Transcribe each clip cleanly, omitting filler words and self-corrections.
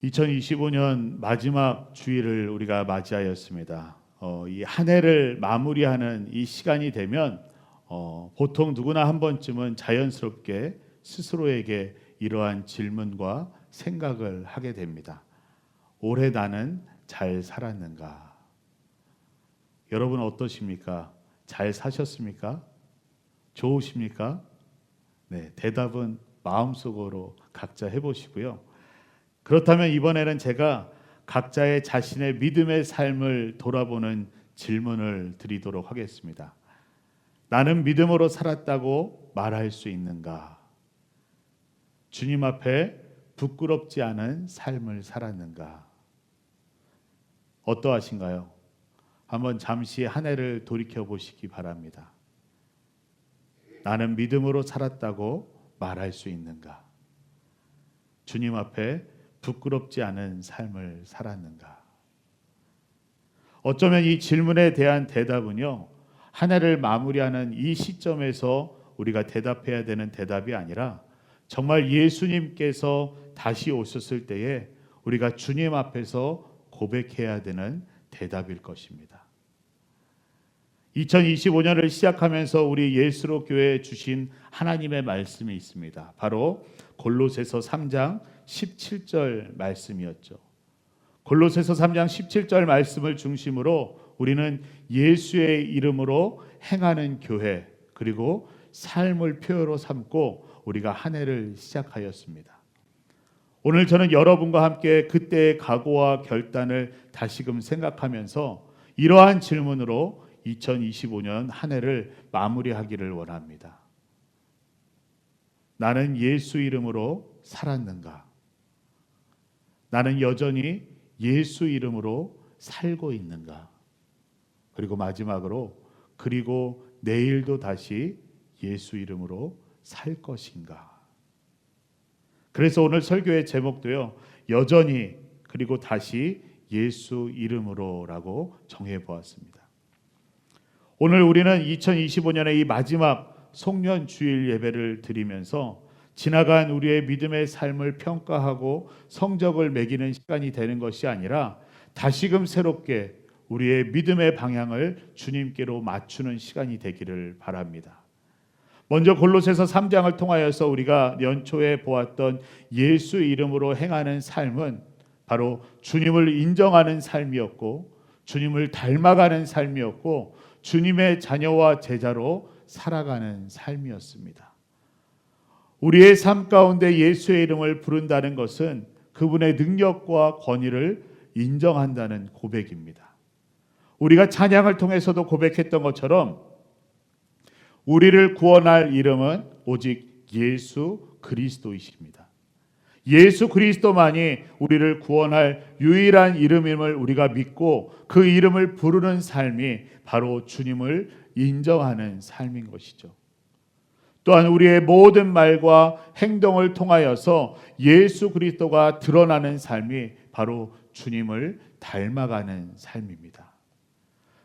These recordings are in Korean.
2025년 마지막 주일을 우리가 맞이하였습니다. 이 한 해를 마무리하는 이 시간이 되면 보통 누구나 한 번쯤은 자연스럽게 스스로에게 이러한 질문과 생각을 하게 됩니다. 올해 나는 잘 살았는가? 여러분 어떠십니까? 잘 사셨습니까? 좋으십니까? 네, 대답은 마음속으로 각자 해보시고요. 그렇다면 이번에는 제가 각자의 자신의 믿음의 삶을 돌아보는 질문을 드리도록 하겠습니다. 나는 믿음으로 살았다고 말할 수 있는가? 주님 앞에 부끄럽지 않은 삶을 살았는가? 어떠하신가요? 한번 잠시 한 해를 돌이켜 보시기 바랍니다. 나는 믿음으로 살았다고 말할 수 있는가? 주님 앞에 부끄럽지 않은 삶을 살았는가? 어쩌면 이 질문에 대한 대답은요, 한 해를 마무리하는 이 시점에서 우리가 대답해야 되는 대답이 아니라 정말 예수님께서 다시 오셨을 때에 우리가 주님 앞에서 고백해야 되는 대답일 것입니다. 2025년을 시작하면서 우리 예수로 교회에 주신 하나님의 말씀이 있습니다. 바로 골로새서 3장 17절 말씀이었죠. 골로새서 3장 17절 말씀을 중심으로 우리는 예수의 이름으로 행하는 교회, 그리고 삶을 표어로 삼고 우리가 한 해를 시작하였습니다. 오늘 저는 여러분과 함께 그때의 각오와 결단을 다시금 생각하면서 이러한 질문으로 2025년 한 해를 마무리하기를 원합니다. 나는 예수 이름으로 살았는가? 나는 여전히 예수 이름으로 살고 있는가? 그리고 마지막으로, 그리고 내일도 다시 예수 이름으로 살 것인가? 그래서 오늘 설교의 제목도요, 여전히 그리고 다시 예수 이름으로라고 정해보았습니다. 오늘 우리는 2025년의 이 마지막 송년 주일 예배를 드리면서 지나간 우리의 믿음의 삶을 평가하고 성적을 매기는 시간이 되는 것이 아니라 다시금 새롭게 우리의 믿음의 방향을 주님께로 맞추는 시간이 되기를 바랍니다. 먼저 골로새서 3장을 통하여서 우리가 연초에 보았던 예수 이름으로 행하는 삶은 바로 주님을 인정하는 삶이었고, 주님을 닮아가는 삶이었고, 주님의 자녀와 제자로 살아가는 삶이었습니다. 우리의 삶 가운데 예수의 이름을 부른다는 것은 그분의 능력과 권위를 인정한다는 고백입니다. 우리가 찬양을 통해서도 고백했던 것처럼 우리를 구원할 이름은 오직 예수 그리스도이십니다. 예수 그리스도만이 우리를 구원할 유일한 이름임을 우리가 믿고 그 이름을 부르는 삶이 바로 주님을 인정하는 삶인 것이죠. 또한 우리의 모든 말과 행동을 통하여서 예수 그리스도가 드러나는 삶이 바로 주님을 닮아가는 삶입니다.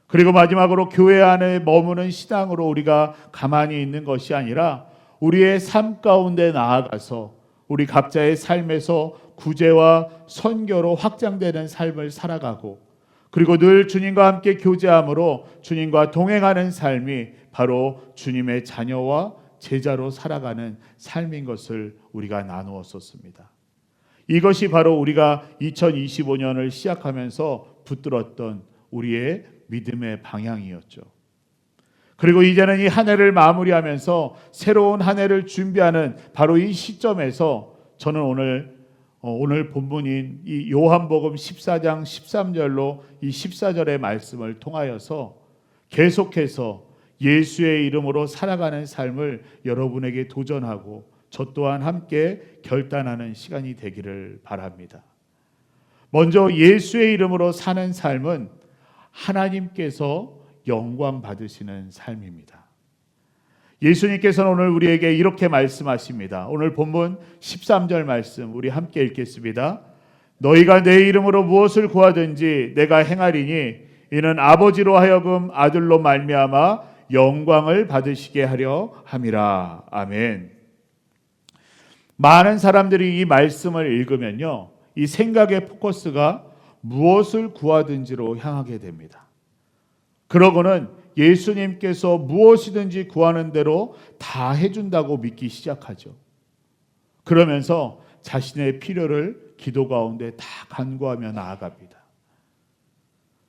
그리고 마지막으로 교회 안에 머무는 신앙으로 우리가 가만히 있는 것이 아니라 우리의 삶 가운데 나아가서 우리 각자의 삶에서 구제와 선교로 확장되는 삶을 살아가고, 그리고 늘 주님과 함께 교제함으로 주님과 동행하는 삶이 바로 주님의 자녀와 제자로 살아가는 삶인 것을 우리가 나누었었습니다. 이것이 바로 우리가 2025년을 시작하면서 붙들었던 우리의 믿음의 방향이었죠. 그리고 이제는 이 한 해를 마무리하면서 새로운 한 해를 준비하는 바로 이 시점에서 저는 오늘 본문인 이 요한복음 14장 13절로 이 14절의 말씀을 통하여서 계속해서 예수의 이름으로 살아가는 삶을 여러분에게 도전하고 저 또한 함께 결단하는 시간이 되기를 바랍니다. 먼저 예수의 이름으로 사는 삶은 하나님께서 영광 받으시는 삶입니다. 예수님께서는 오늘 우리에게 이렇게 말씀하십니다. 오늘 본문 13절 말씀 우리 함께 읽겠습니다. 너희가 내 이름으로 무엇을 구하든지 내가 행하리니 이는 아버지로 하여금 아들로 말미암아 영광을 받으시게 하려 함이라. 아멘. 많은 사람들이 이 말씀을 읽으면요, 이 생각의 포커스가 무엇을 구하든지로 향하게 됩니다. 그러고는 예수님께서 무엇이든지 구하는 대로 다 해준다고 믿기 시작하죠. 그러면서 자신의 필요를 기도 가운데 다 간구하며 나아갑니다.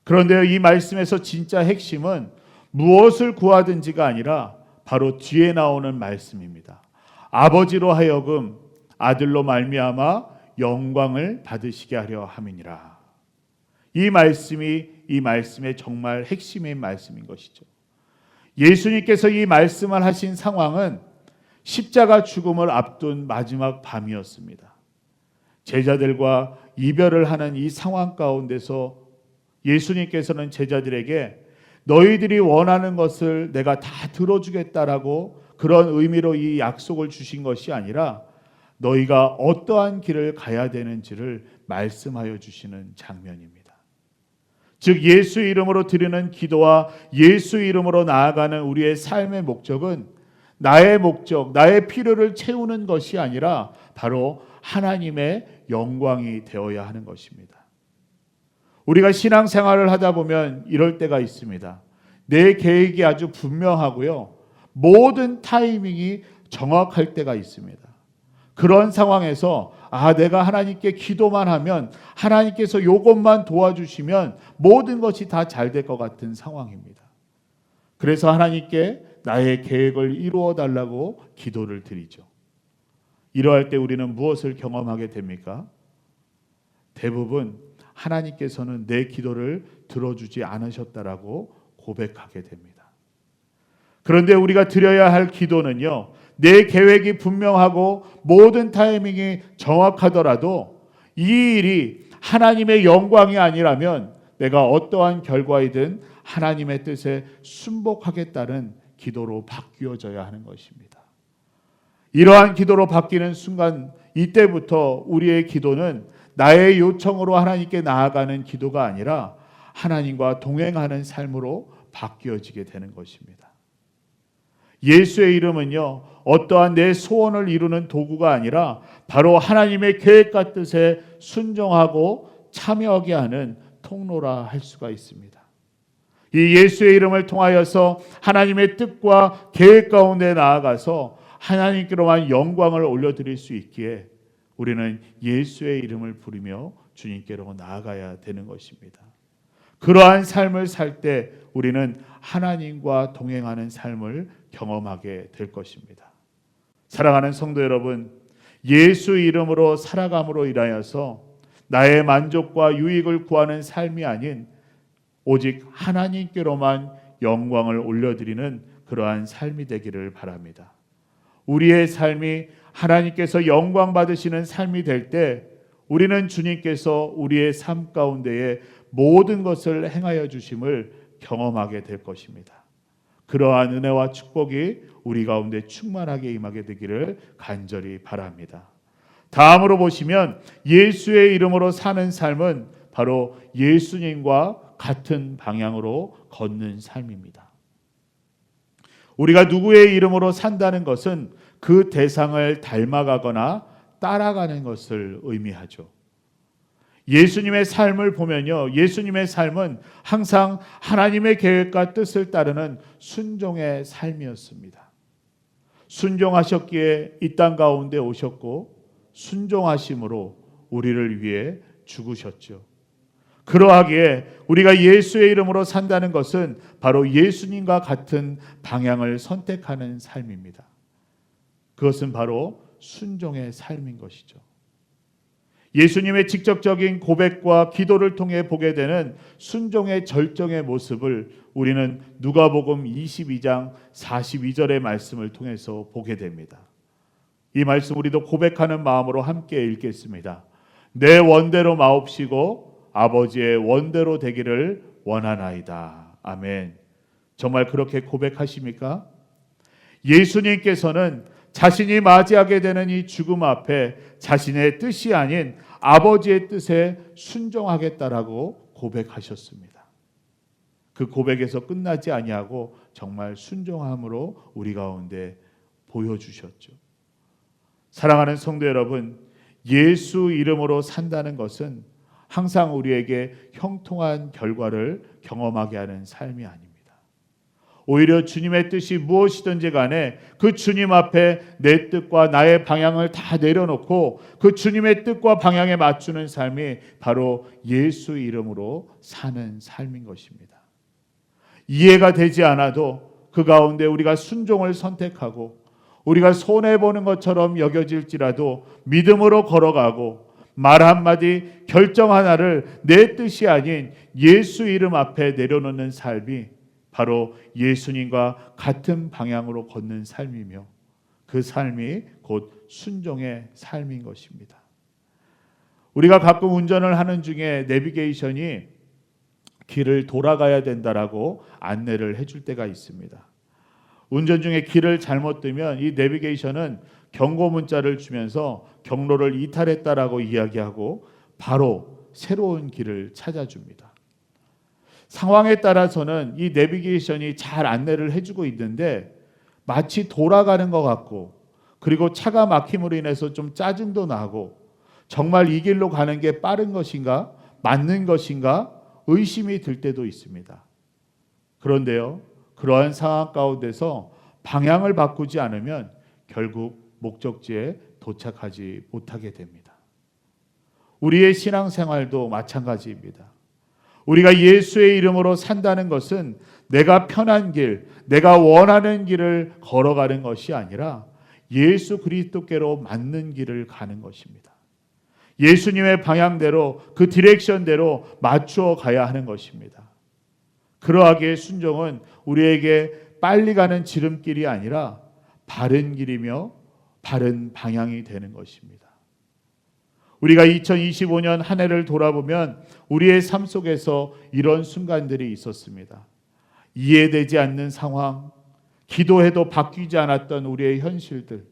그런데요, 이 말씀에서 진짜 핵심은 무엇을 구하든지가 아니라 바로 뒤에 나오는 말씀입니다. 아버지로 하여금 아들로 말미암아 영광을 받으시게 하려 함이니라. 이 말씀의 정말 핵심인 말씀인 것이죠. 예수님께서 이 말씀을 하신 상황은 십자가 죽음을 앞둔 마지막 밤이었습니다. 제자들과 이별을 하는 이 상황 가운데서 예수님께서는 제자들에게 너희들이 원하는 것을 내가 다 들어주겠다라고 그런 의미로 이 약속을 주신 것이 아니라 너희가 어떠한 길을 가야 되는지를 말씀하여 주시는 장면입니다. 즉 예수 이름으로 드리는 기도와 예수 이름으로 나아가는 우리의 삶의 목적은 나의 목적, 나의 필요를 채우는 것이 아니라 바로 하나님의 영광이 되어야 하는 것입니다. 우리가 신앙생활을 하다 보면 이럴 때가 있습니다. 내 계획이 아주 분명하고요. 모든 타이밍이 정확할 때가 있습니다. 그런 상황에서 내가 하나님께 기도만 하면 하나님께서 이것만 도와주시면 모든 것이 다 잘 될 것 같은 상황입니다. 그래서 하나님께 나의 계획을 이루어 달라고 기도를 드리죠. 이러할 때 우리는 무엇을 경험하게 됩니까? 대부분 하나님께서는 내 기도를 들어주지 않으셨다라고 고백하게 됩니다. 그런데 우리가 드려야 할 기도는요, 내 계획이 분명하고 모든 타이밍이 정확하더라도 이 일이 하나님의 영광이 아니라면 내가 어떠한 결과이든 하나님의 뜻에 순복하겠다는 기도로 바뀌어져야 하는 것입니다. 이러한 기도로 바뀌는 순간 이때부터 우리의 기도는 나의 요청으로 하나님께 나아가는 기도가 아니라 하나님과 동행하는 삶으로 바뀌어지게 되는 것입니다. 예수의 이름은요, 어떠한 내 소원을 이루는 도구가 아니라 바로 하나님의 계획과 뜻에 순종하고 참여하게 하는 통로라 할 수가 있습니다. 이 예수의 이름을 통하여서 하나님의 뜻과 계획 가운데 나아가서 하나님께로만 영광을 올려드릴 수 있기에 우리는 예수의 이름을 부르며 주님께로 나아가야 되는 것입니다. 그러한 삶을 살 때 우리는 하나님과 동행하는 삶을 경험하게 될 것입니다. 사랑하는 성도 여러분, 예수 이름으로 살아감으로 인하여서 나의 만족과 유익을 구하는 삶이 아닌 오직 하나님께로만 영광을 올려드리는 그러한 삶이 되기를 바랍니다. 우리의 삶이 하나님께서 영광 받으시는 삶이 될 때 우리는 주님께서 우리의 삶 가운데에 모든 것을 행하여 주심을 경험하게 될 것입니다. 그러한 은혜와 축복이 우리 가운데 충만하게 임하게 되기를 간절히 바랍니다. 다음으로 보시면 예수의 이름으로 사는 삶은 바로 예수님과 같은 방향으로 걷는 삶입니다. 우리가 누구의 이름으로 산다는 것은 그 대상을 닮아가거나 따라가는 것을 의미하죠. 예수님의 삶을 보면요, 예수님의 삶은 항상 하나님의 계획과 뜻을 따르는 순종의 삶이었습니다. 순종하셨기에 이 땅 가운데 오셨고 순종하심으로 우리를 위해 죽으셨죠. 그러하기에 우리가 예수의 이름으로 산다는 것은 바로 예수님과 같은 방향을 선택하는 삶입니다. 그것은 바로 순종의 삶인 것이죠. 예수님의 직접적인 고백과 기도를 통해 보게 되는 순종의 절정의 모습을 우리는 누가복음 22장 42절의 말씀을 통해서 보게 됩니다. 이 말씀 우리도 고백하는 마음으로 함께 읽겠습니다. 내 원대로 마옵시고 아버지의 원대로 되기를 원하나이다. 아멘. 정말 그렇게 고백하십니까? 예수님께서는 자신이 맞이하게 되는 이 죽음 앞에 자신의 뜻이 아닌 아버지의 뜻에 순종하겠다라고 고백하셨습니다. 그 고백에서 끝나지 아니하고 정말 순종함으로 우리 가운데 보여주셨죠. 사랑하는 성도 여러분, 예수 이름으로 산다는 것은 항상 우리에게 형통한 결과를 경험하게 하는 삶이 아닙니다. 오히려 주님의 뜻이 무엇이든지 간에 그 주님 앞에 내 뜻과 나의 방향을 다 내려놓고 그 주님의 뜻과 방향에 맞추는 삶이 바로 예수 이름으로 사는 삶인 것입니다. 이해가 되지 않아도 그 가운데 우리가 순종을 선택하고 우리가 손해보는 것처럼 여겨질지라도 믿음으로 걸어가고 말 한마디 결정 하나를 내 뜻이 아닌 예수 이름 앞에 내려놓는 삶이 바로 예수님과 같은 방향으로 걷는 삶이며 그 삶이 곧 순종의 삶인 것입니다. 우리가 가끔 운전을 하는 중에 내비게이션이 길을 돌아가야 된다라고 안내를 해줄 때가 있습니다. 운전 중에 길을 잘못 뜨면 이 내비게이션은 경고 문자를 주면서 경로를 이탈했다라고 이야기하고 바로 새로운 길을 찾아줍니다. 상황에 따라서는 이 내비게이션이 잘 안내를 해주고 있는데 마치 돌아가는 것 같고 그리고 차가 막힘으로 인해서 좀 짜증도 나고 정말 이 길로 가는 게 빠른 것인가 맞는 것인가 의심이 들 때도 있습니다. 그런데요, 그러한 상황 가운데서 방향을 바꾸지 않으면 결국 목적지에 도착하지 못하게 됩니다. 우리의 신앙생활도 마찬가지입니다. 우리가 예수의 이름으로 산다는 것은 내가 편한 길, 내가 원하는 길을 걸어가는 것이 아니라 예수 그리스도께로 맞는 길을 가는 것입니다. 예수님의 방향대로 그 디렉션대로 맞추어 가야 하는 것입니다. 그러하기에 순종은 우리에게 빨리 가는 지름길이 아니라 바른 길이며 바른 방향이 되는 것입니다. 우리가 2025년 한 해를 돌아보면 우리의 삶 속에서 이런 순간들이 있었습니다. 이해되지 않는 상황, 기도해도 바뀌지 않았던 우리의 현실들,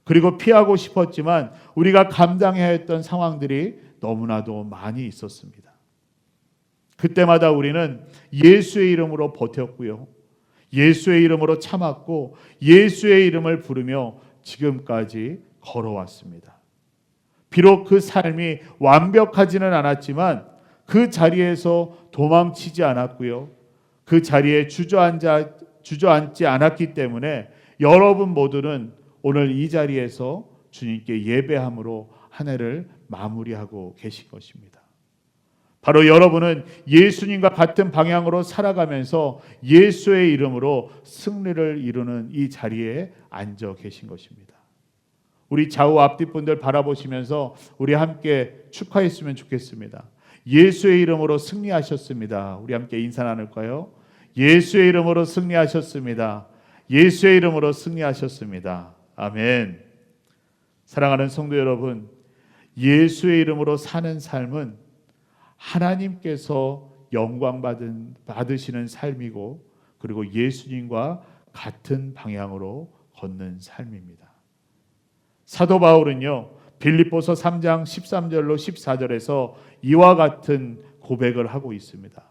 그리고 피하고 싶었지만 우리가 감당해야 했던 상황들이 너무나도 많이 있었습니다. 그때마다 우리는 예수의 이름으로 버텼고요. 예수의 이름으로 참았고 예수의 이름을 부르며 지금까지 걸어왔습니다. 비록 그 삶이 완벽하지는 않았지만 그 자리에서 도망치지 않았고요. 그 자리에 주저앉지 않았기 때문에 여러분 모두는 오늘 이 자리에서 주님께 예배함으로 한 해를 마무리하고 계신 것입니다. 바로 여러분은 예수님과 같은 방향으로 살아가면서 예수의 이름으로 승리를 이루는 이 자리에 앉아 계신 것입니다. 우리 좌우 앞뒤 분들 바라보시면서 우리 함께 축하했으면 좋겠습니다. 예수의 이름으로 승리하셨습니다. 우리 함께 인사 나눌까요? 예수의 이름으로 승리하셨습니다. 예수의 이름으로 승리하셨습니다. 아멘. 사랑하는 성도 여러분, 예수의 이름으로 사는 삶은 하나님께서 영광 받으시는 삶이고 그리고 예수님과 같은 방향으로 걷는 삶입니다. 사도 바울은요, 빌립보서 3장 13절로 14절에서 이와 같은 고백을 하고 있습니다.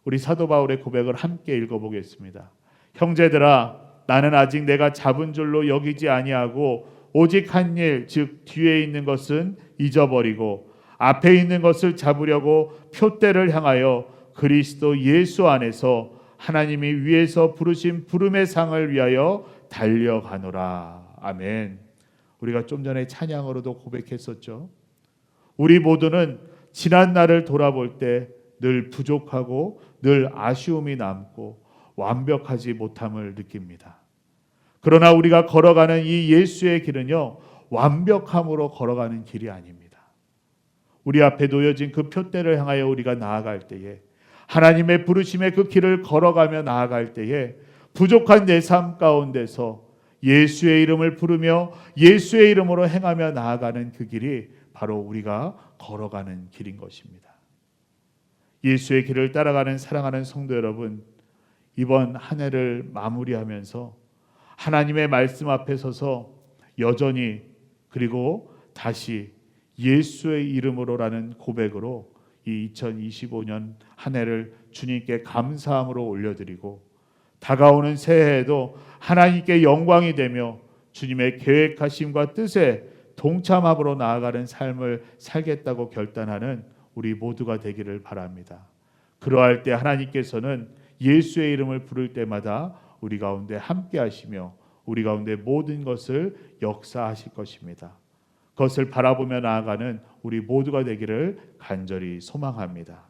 우리 사도 바울의 고백을 함께 읽어보겠습니다. 형제들아, 나는 아직 내가 잡은 줄로 여기지 아니하고 오직 한 일, 즉 뒤에 있는 것은 잊어버리고 앞에 있는 것을 잡으려고 표대를 향하여 그리스도 예수 안에서 하나님이 위에서 부르신 부름의 상을 위하여 달려가노라. 아멘. 우리가 좀 전에 찬양으로도 고백했었죠. 우리 모두는 지난 날을 돌아볼 때 늘 부족하고 늘 아쉬움이 남고 완벽하지 못함을 느낍니다. 그러나 우리가 걸어가는 이 예수의 길은요, 완벽함으로 걸어가는 길이 아닙니다. 우리 앞에 놓여진 그 표대를 향하여 우리가 나아갈 때에, 하나님의 부르심의 그 길을 걸어가며 나아갈 때에 부족한 내 삶 가운데서 예수의 이름을 부르며 예수의 이름으로 행하며 나아가는 그 길이 바로 우리가 걸어가는 길인 것입니다. 예수의 길을 따라가는 사랑하는 성도 여러분, 이번 한 해를 마무리하면서 하나님의 말씀 앞에 서서 여전히 그리고 다시 예수의 이름으로라는 고백으로 이 2025년 한 해를 주님께 감사함으로 올려드리고 다가오는 새해에도 하나님께 영광이 되며 주님의 계획하심과 뜻에 동참함으로 나아가는 삶을 살겠다고 결단하는 우리 모두가 되기를 바랍니다. 그러할 때 하나님께서는 예수의 이름을 부를 때마다 우리 가운데 함께 하시며 우리 가운데 모든 것을 역사하실 것입니다. 그것을 바라보며 나아가는 우리 모두가 되기를 간절히 소망합니다.